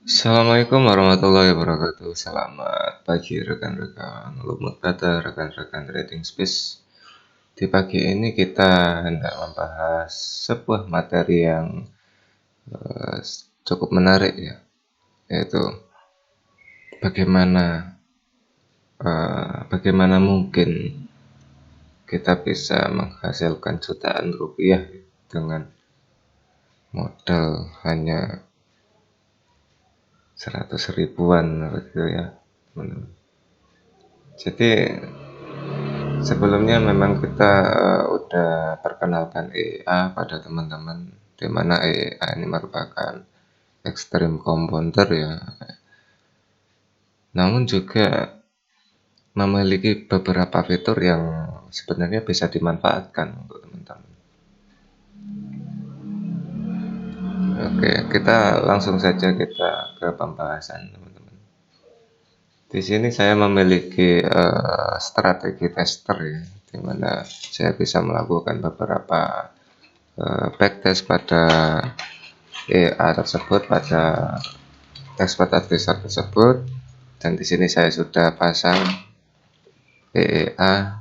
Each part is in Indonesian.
Assalamualaikum warahmatullahi wabarakatuh. Selamat pagi rekan-rekan Lumut Kata, rekan-rekan Trading Space. Di pagi ini kita hendak membahas sebuah materi yang eh, cukup menarik ya, yaitu bagaimana bagaimana mungkin kita bisa menghasilkan jutaan rupiah dengan modal hanya 100 ribuan gitu ya, teman-teman. Jadi sebelumnya memang kita udah perkenalkan EA pada teman-teman, di mana EA ini merupakan extreme compounder ya. Namun juga memiliki beberapa fitur yang sebenarnya bisa dimanfaatkan untuk teman-teman. Oke, kita langsung saja kita ke pembahasan teman-teman. Di sini saya memiliki strategi tester ya, di mana saya bisa melakukan beberapa backtest pada EA tersebut, pada expert advisor tersebut, dan di sini saya sudah pasang EEA.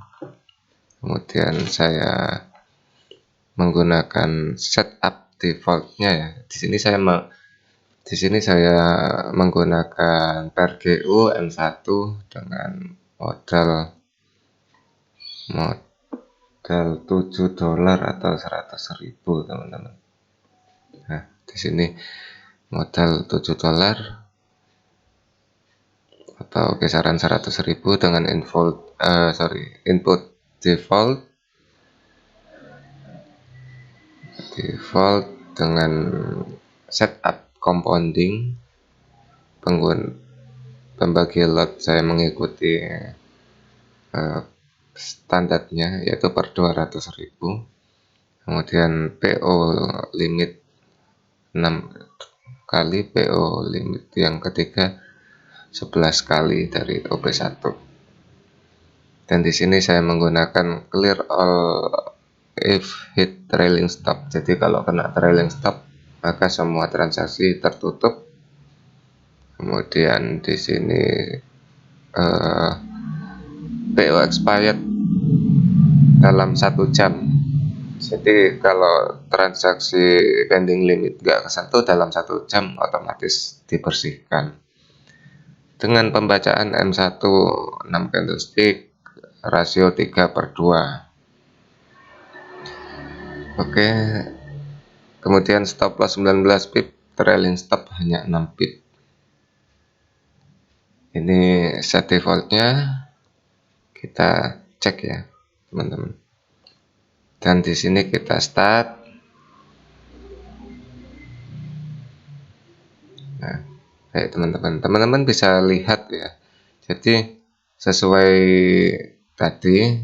Kemudian saya menggunakan setup defaultnya ya. Di sini saya menggunakan PRGU M1 dengan modal $7 atau 100.000 teman-teman. Nah, di sini modal $7 atau kisaran 100.000 dengan input default dengan setup compounding. Pembagi lot saya mengikuti standarnya, yaitu per 200.000. Kemudian PO limit 6 kali, PO limit yang ketiga 11 kali dari OP1. Dan di sini saya menggunakan clear all if hit trailing stop. Jadi kalau kena trailing stop maka semua transaksi tertutup. Kemudian di sini PO expired dalam 1 jam. Jadi kalau transaksi pending limit nggak kesentuh dalam 1 jam, otomatis dibersihkan. Dengan pembacaan M1 6 candlestick, rasio 3/2. Oke, kemudian stop loss 19 pip, trailing stop hanya 6 pip. Ini set defaultnya, kita cek ya teman-teman. Dan di sini kita start. Nah, baik teman-teman bisa lihat ya. Jadi sesuai tadi,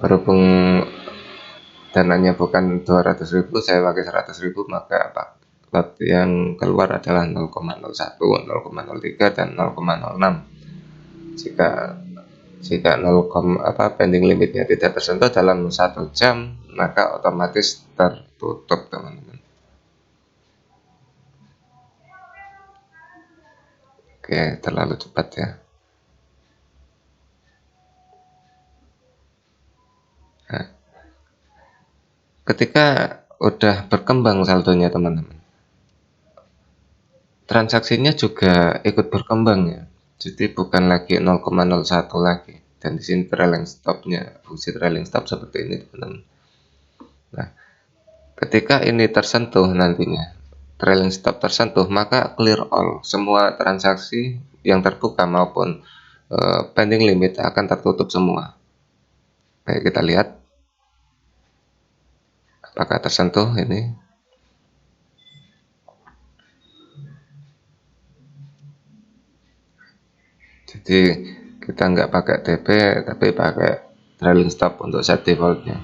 berhubung dananya bukan 200.000, saya pakai 100.000, maka lot yang keluar adalah 0,01, 0,03 dan 0,06. Jika pending limitnya tidak tersentuh dalam 1 jam, maka otomatis tertutup teman-teman. Oke, terlalu cepat ya. Nah, ketika udah berkembang saldonya teman-teman, transaksinya juga ikut berkembang ya. Jadi bukan lagi 0,01 lagi. Dan di sini trailing stopnya, fungsi trailing stop seperti ini teman-teman. Nah, ketika ini tersentuh nantinya, trailing stop tersentuh, maka clear all, semua transaksi yang terbuka maupun pending limit akan tertutup semua. Baik, kita lihat apakah tersentuh ini. Jadi kita nggak pakai TP tapi pakai trailing stop untuk set defaultnya.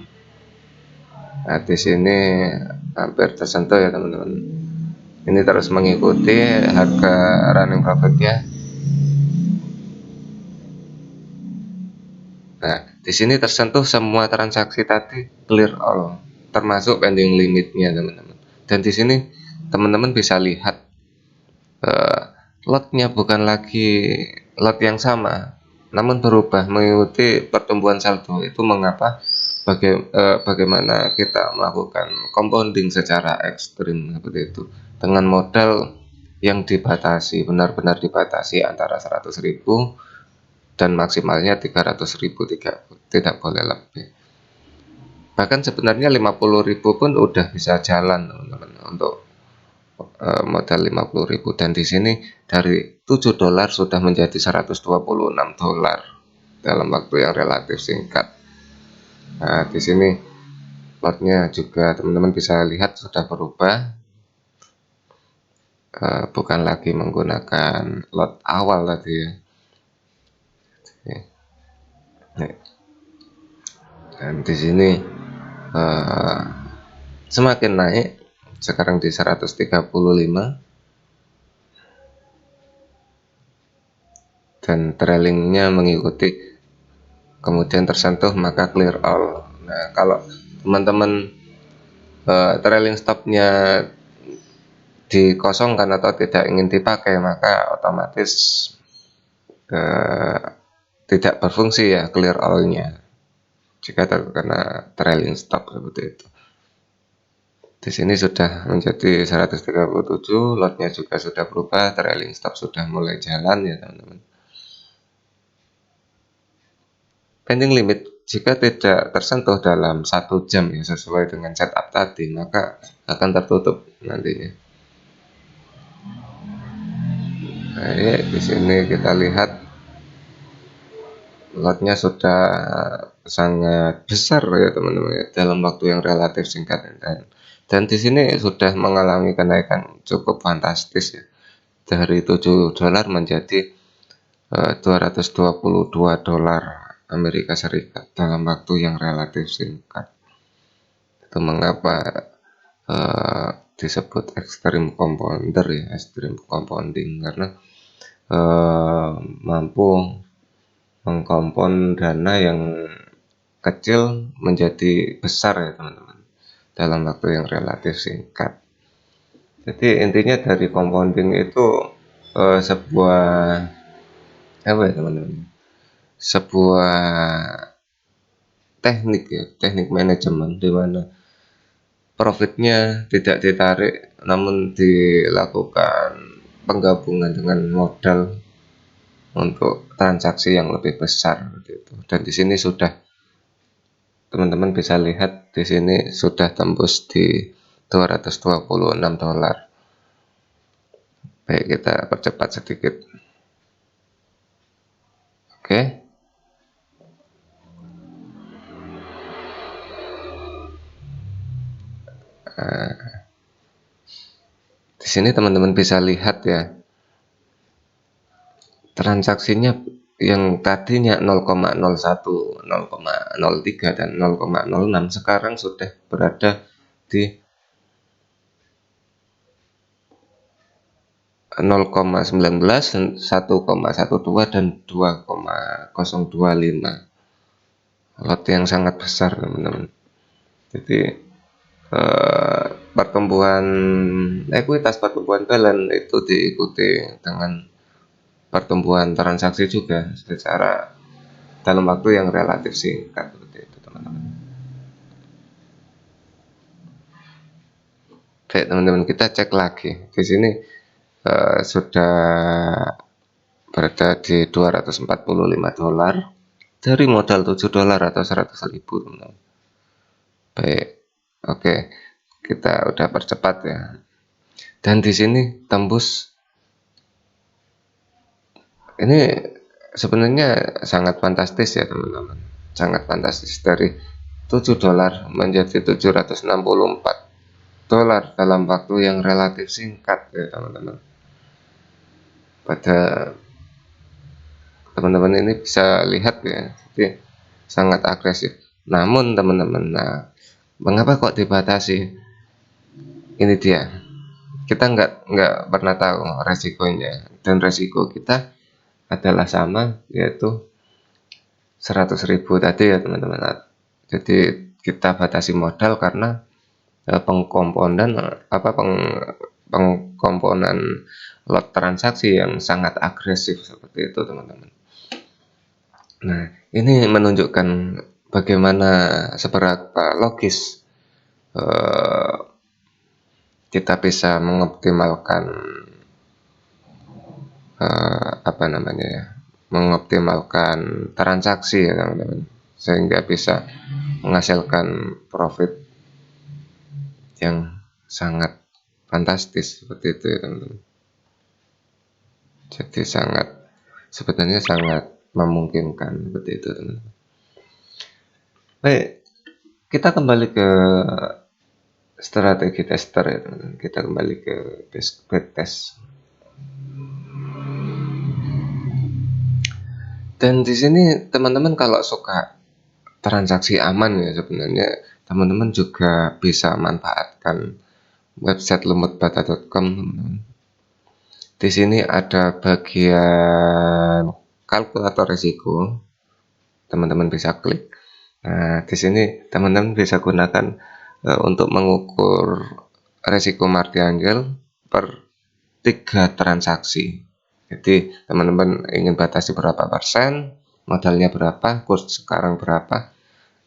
Nah, di sini hampir tersentuh ya teman-teman. Ini terus mengikuti harga running profitnya. Nah, di sini tersentuh semua transaksi tadi, clear all, termasuk pending limitnya teman-teman. Dan di sini teman-teman bisa lihat lotnya bukan lagi lot yang sama, namun berubah mengikuti pertumbuhan saldo. Itu mengapa bagaimana kita melakukan compounding secara ekstrim seperti itu dengan modal yang dibatasi, benar-benar dibatasi antara 100.000 dan maksimalnya 300.000, tidak boleh lebih. Bahkan sebenarnya 50.000 pun udah bisa jalan teman-teman untuk modal 50.000, dan di sini dari $7 sudah menjadi $126 dalam waktu yang relatif singkat. Nah, di sini lotnya juga teman-teman bisa lihat sudah berubah, bukan lagi menggunakan lot awal tadi ya. Dan di sini semakin naik, sekarang di 135, dan trailingnya mengikuti, kemudian tersentuh maka clear all. Nah, kalau teman-teman trailing stopnya dikosongkan atau tidak ingin dipakai, maka otomatis tidak berfungsi ya clear all-nya jika terkena trailing stop seperti itu. Di sini sudah menjadi 137, lotnya juga sudah berubah, trailing stop sudah mulai jalan ya teman-teman. Pending limit jika tidak tersentuh dalam 1 jam ya, sesuai dengan setup tadi, maka akan tertutup nantinya. Nah, ini di sini kita lihat lotnya sudah sangat besar ya teman-teman ya, dalam waktu yang relatif singkat, dan di sini sudah mengalami kenaikan cukup fantastis ya, dari $7 menjadi $222 Amerika Serikat dalam waktu yang relatif singkat. Itu mengapa disebut extreme compounder ya, extreme compounding, karena mampu mengkompon dana yang kecil menjadi besar ya teman-teman, dalam waktu yang relatif singkat. Jadi intinya dari compounding itu sebuah apa ya teman-teman, sebuah teknik ya, teknik manajemen di mana profitnya tidak ditarik, namun dilakukan penggabungan dengan modal untuk transaksi yang lebih besar gitu. Dan di sini sudah teman-teman bisa lihat, di sini sudah tembus di $226. Baik, kita percepat sedikit. Oke. Di sini teman-teman bisa lihat ya, transaksinya yang tadinya 0,01, 0,03 dan 0,06 sekarang sudah berada di 0,19, 1,12 dan 2,025. Lot yang sangat besar teman-teman. Jadi pertumbuhan ekuitas, pertumbuhan balance itu diikuti dengan pertumbuhan transaksi juga secara dalam waktu yang relatif singkat seperti itu teman-teman. Baik teman-teman, kita cek lagi. Di sini sudah berada di $245 dari modal $7 atau 100.000 teman-teman. Baik, oke, kita udah percepat ya. Dan di sini tembus, ini sebenarnya sangat fantastis ya teman-teman, sangat fantastis, dari $7 menjadi $764 dalam waktu yang relatif singkat ya teman-teman. Pada teman-teman ini bisa lihat ya, jadi sangat agresif. Namun teman-teman, nah mengapa kok dibatasi? Ini dia, kita nggak pernah tahu resikonya, dan resiko kita adalah sama, yaitu 100.000 tadi ya teman-teman. Jadi kita batasi modal karena pengkomponan lot transaksi yang sangat agresif seperti itu teman-teman. Nah, ini menunjukkan bagaimana seberapa logis kita bisa mengoptimalkan apa namanya ya, mengoptimalkan transaksi ya teman-teman, sehingga bisa menghasilkan profit yang sangat fantastis seperti itu ya teman-teman. Jadi sebenarnya sangat memungkinkan seperti itu teman-teman. Baik, kita kembali ke strategi tester ya teman-teman. Kita kembali ke backtest. Dan di sini teman-teman kalau suka transaksi aman ya, sebenarnya teman-teman juga bisa manfaatkan website lumutbata.com. Di sini ada bagian kalkulator risiko, teman-teman bisa klik. Nah, di sini teman-teman bisa gunakan untuk mengukur risiko martingale per 3 transaksi. Jadi teman-teman ingin batasi berapa persen, modalnya berapa, kurs sekarang berapa,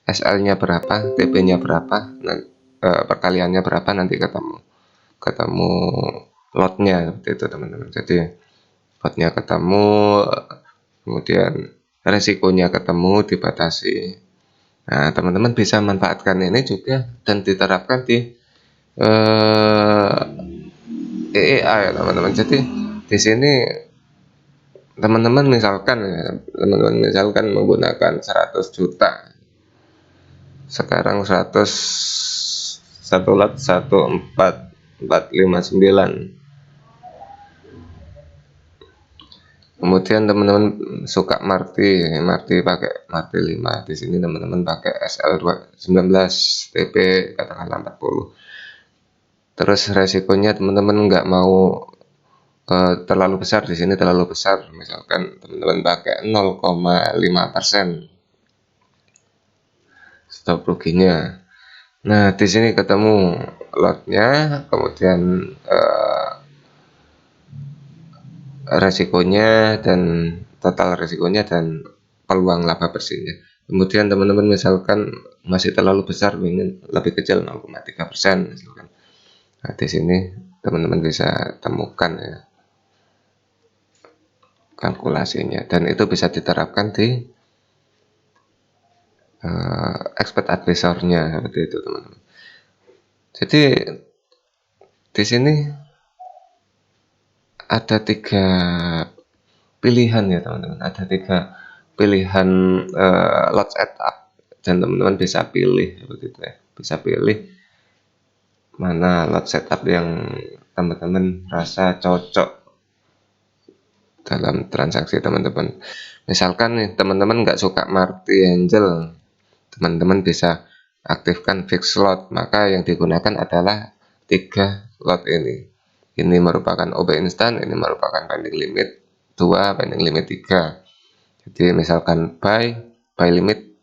SL-nya berapa, TP-nya berapa, perkaliannya berapa, nanti ketemu lotnya seperti itu teman-teman. Jadi lotnya ketemu, kemudian resikonya ketemu, dibatasi. Nah, teman-teman bisa manfaatkan ini juga dan diterapkan di EEA ya teman-teman. Jadi di sini teman-teman misalkan menggunakan 100 juta, sekarang 1 lot 14459. Kemudian teman-teman suka Marti pakai Marti 5. Di sini teman-teman pakai SL19 TP katakanlah 40. Terus resikonya teman-teman nggak mau terlalu besar, di sini terlalu besar, misalkan teman-teman pakai 0,5% stop ruginya. Nah, di sini ketemu lotnya, kemudian resikonya dan total resikonya dan peluang laba bersihnya. Kemudian teman-teman misalkan masih terlalu besar, ingin lebih kecil 0,3% misalkan. Nah, di sini teman-teman bisa temukan ya kalkulasinya, dan itu bisa diterapkan di expert advisornya seperti itu teman-teman. Jadi di sini ada 3 pilihan ya teman-teman, ada 3 pilihan lot setup, dan teman-teman bisa pilih seperti itu ya, bisa pilih mana lot setup yang teman-teman rasa cocok dalam transaksi teman-teman. Misalkan nih teman-teman nggak suka Marti Angel, teman-teman bisa aktifkan fixed lot, maka yang digunakan adalah 3 lot ini. Ini merupakan OP instan, ini merupakan pending limit 2, pending limit 3. Jadi misalkan buy limit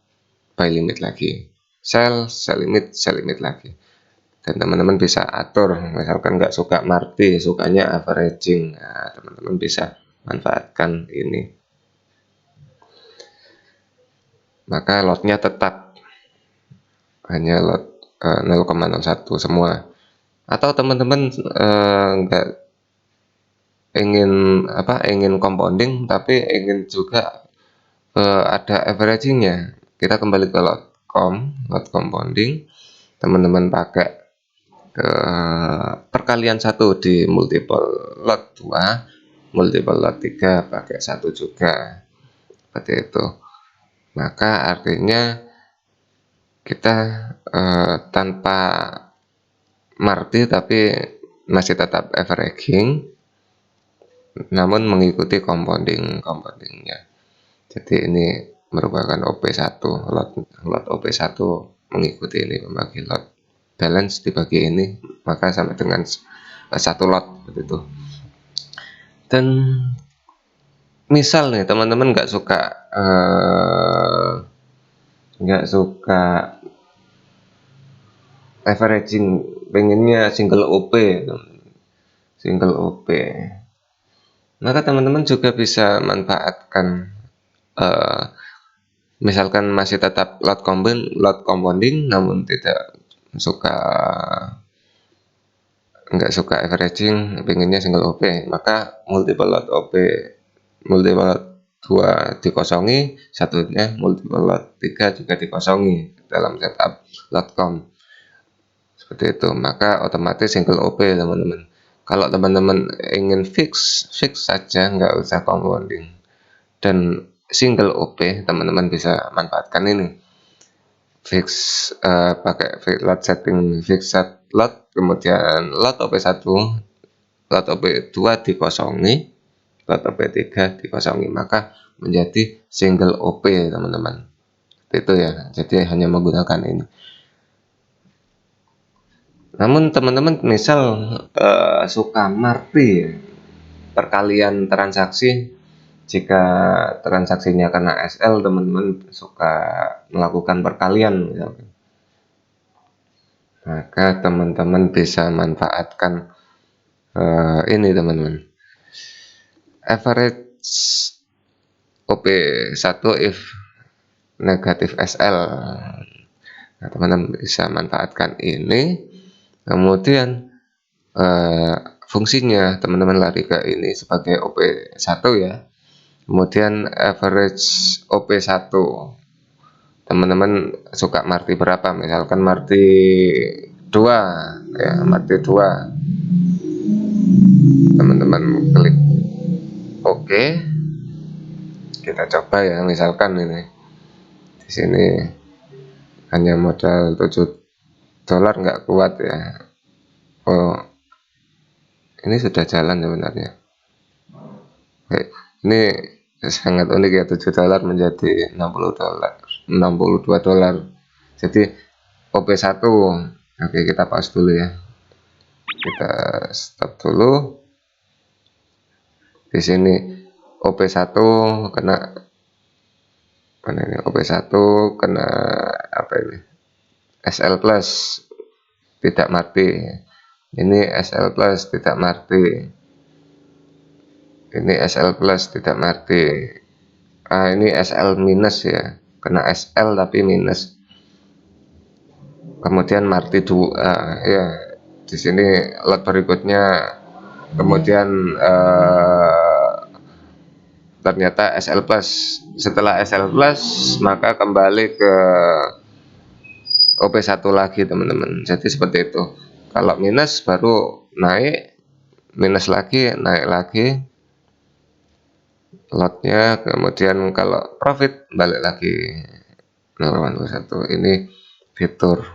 lagi, sell limit lagi. Dan teman-teman bisa atur, misalkan nggak suka Marti, sukanya averaging. Nah, teman-teman bisa manfaatkan ini. Maka lotnya tetap hanya lot 0,01 semua. Atau teman-teman nggak ingin compounding tapi ingin juga ada averagingnya, kita kembali ke lot compounding. Teman-teman pakai perkalian 1 di multiple lot 2, multiple lot 3 pakai 1 juga, seperti itu. Maka artinya kita tanpa Marti tapi masih tetap averaging, namun mengikuti compoundingnya. Jadi ini merupakan OP1, lot OP1 mengikuti ini, membagi lot balance dibagi ini, maka sampai dengan 1 lot begitu. Dan misal nih teman-teman nggak suka averaging, pengennya single OP. Maka teman-teman juga bisa manfaatkan misalkan masih tetap load compounding namun suka nggak suka averaging, pengennya single OP, maka multiple load OP, multiple load 2 dikosongi, satunya multiple load 3 juga dikosongi dalam setup load.com seperti itu. Maka otomatis single OP teman-teman. Kalau teman-teman ingin fix saja, nggak usah compounding dan single OP, teman-teman bisa manfaatkan ini fix, pakai load setting fix set load, kemudian load OP1, load OP2 dikosongi, load OP3 dikosongi, maka menjadi single OP teman-teman. Itu ya, jadi hanya menggunakan ini. Namun teman-teman misal suka marti perkalian transaksi, jika transaksinya kena SL, teman-teman suka melakukan perkalian misalkan, maka teman-teman bisa manfaatkan ini teman-teman, average OP1 if negatif SL. Nah, teman-teman bisa manfaatkan ini, kemudian fungsinya teman-teman lari ke ini sebagai OP1 ya, kemudian average OP1, teman-teman suka marti berapa, misalkan marti 2 ya, marti 2, teman-teman klik oke. Kita coba ya, misalkan ini di sini hanya modal $7 nggak kuat ya. Oh, ini sudah jalan sebenarnya. Oke, ini sangat unik ya, $7 menjadi $62. Jadi OP1. Oke, kita pause dulu ya. Kita stop dulu. Di sini OP1 kena mana ini, OP1 kena apa ini, SL plus tidak marti, ini SL plus tidak marti, ini SL plus tidak marti, ini SL minus ya, kena SL tapi minus, kemudian marti 2 ya, di sini lot berikutnya, kemudian ternyata SL plus. Setelah SL plus maka kembali ke OP1 lagi teman-teman. Jadi seperti itu. Kalau minus baru naik, minus lagi, naik lagi lotnya, kemudian kalau profit balik lagi 0,1. Ini fitur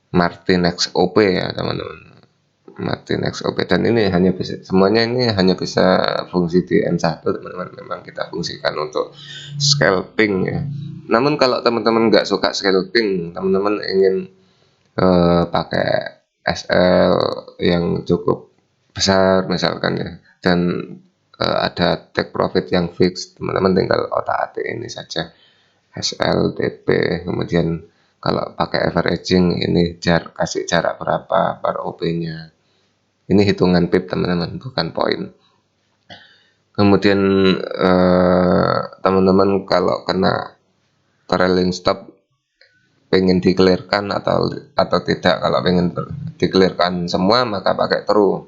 Martinex OP ya teman-teman. Martinex OP, dan ini hanya bisa, semuanya ini hanya bisa fungsi di M1 teman-teman. Memang kita fungsikan untuk scalping ya. Namun kalau teman-teman nggak suka scalping, teman-teman ingin pakai SL yang cukup besar misalkan ya, dan ada take profit yang fix, teman-teman tinggal otak-atik ini saja, SLTP, kemudian kalau pakai averaging ini kasih jarak berapa per OP-nya. Ini hitungan pip teman-teman, bukan poin. Kemudian teman-teman kalau kena trailing stop, pengen dikelirkan atau tidak. Kalau pengen dikelirkan semua maka pakai true.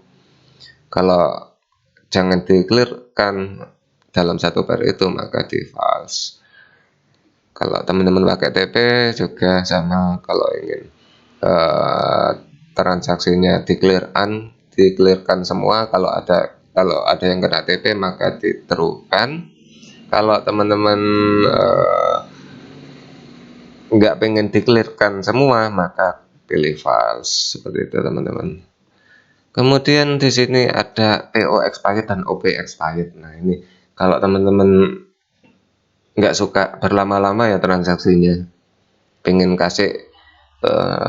Kalau jangan dikelirkan dalam satu pair itu maka di false. Kalau teman-teman pakai TP juga sama, kalau ingin transaksinya dikelirkan semua, kalau ada yang kena TP maka diterukan. Kalau teman-teman nggak pengen dikelirkan semua maka pilih false, seperti itu teman-teman. Kemudian di sini ada PO expired dan OP expired. Nah ini kalau teman-teman nggak suka berlama-lama ya transaksinya, pengen kasih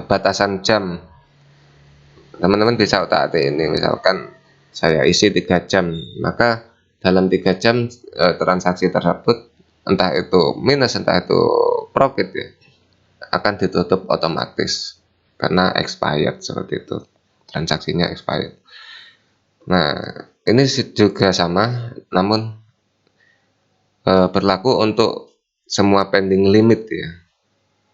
batasan jam, teman-teman bisa otak-atik ini, misalkan saya isi 3 jam, maka dalam 3 jam transaksi tersebut, entah itu minus entah itu profit ya, akan ditutup otomatis karena expired, seperti itu, transaksinya expired. Nah ini juga sama, namun berlaku untuk semua pending limit ya,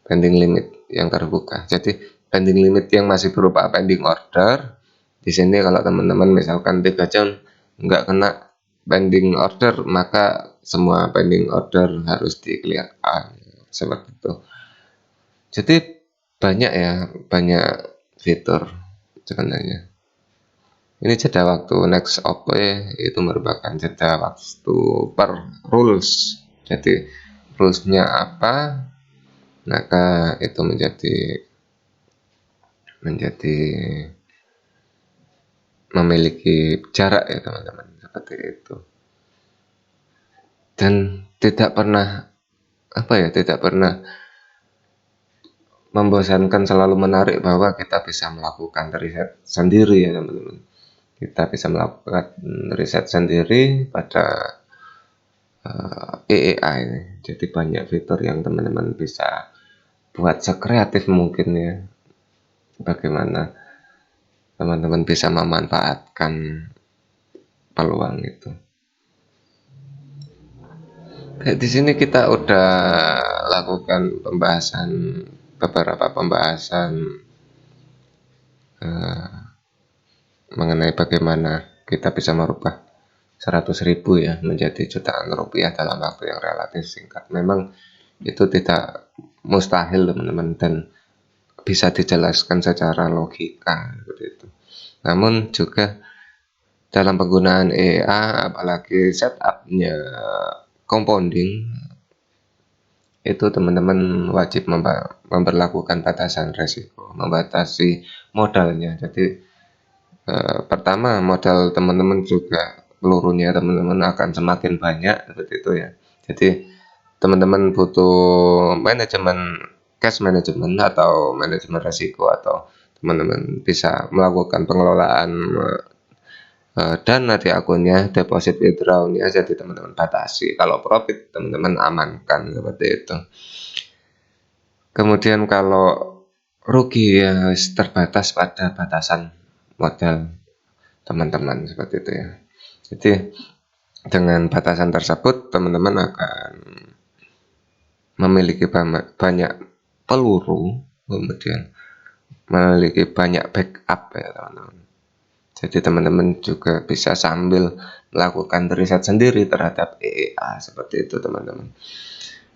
pending limit yang terbuka. Jadi pending limit yang masih berupa pending order, di sini kalau teman-teman misalkan 3 jam nggak kena pending order, maka semua pending order harus di-clearkan seperti itu. Jadi banyak ya, banyak fitur sebenarnya. Ini jeda waktu next OP itu merupakan jeda waktu per rules. Jadi rulesnya apa, maka itu menjadi memiliki jarak ya teman-teman, seperti itu. Dan tidak pernah tidak pernah membosankan, selalu menarik bahwa kita bisa melakukan riset sendiri ya teman-teman. Kita bisa melakukan riset sendiri pada AI ini. Jadi banyak fitur yang teman-teman bisa buat sekreatif mungkin ya. Bagaimana teman-teman bisa memanfaatkan peluang itu. Kayak di sini kita udah lakukan beberapa pembahasan mengenai bagaimana kita bisa merubah 100.000 ya menjadi jutaan rupiah dalam waktu yang relatif singkat. Memang itu tidak mustahil teman-teman, dan bisa dijelaskan secara logika seperti itu. Namun juga dalam penggunaan AI, apalagi setupnya compounding, itu teman-teman wajib memperlakukan batasan resiko, membatasi modalnya. Jadi pertama, modal teman-teman juga, pelurunya teman-teman akan semakin banyak seperti itu ya. Jadi teman-teman butuh manajemen cash management atau manajemen resiko, atau teman-teman bisa melakukan pengelolaan dana di akunnya, deposit withdrawnya, jadi teman-teman batasi. Kalau profit teman-teman amankan seperti itu. Kemudian kalau rugi ya terbatas pada batasan modal teman-teman seperti itu ya. Jadi dengan batasan tersebut teman-teman akan memiliki banyak peluru, kemudian memiliki banyak backup ya teman-teman. Jadi teman-teman juga bisa sambil melakukan riset sendiri terhadap AI seperti itu teman-teman.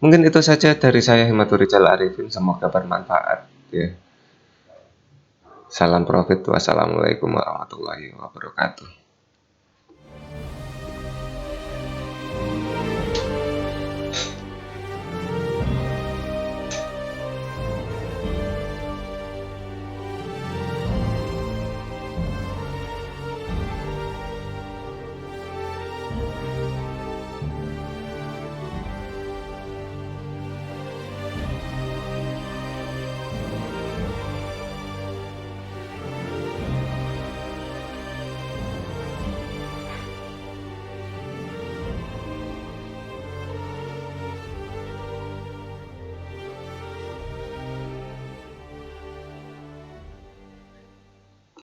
Mungkin itu saja dari saya, Himadzurijal Arifin, semoga bermanfaat ya. Salam profit, wassalamualaikum warahmatullahi wabarakatuh.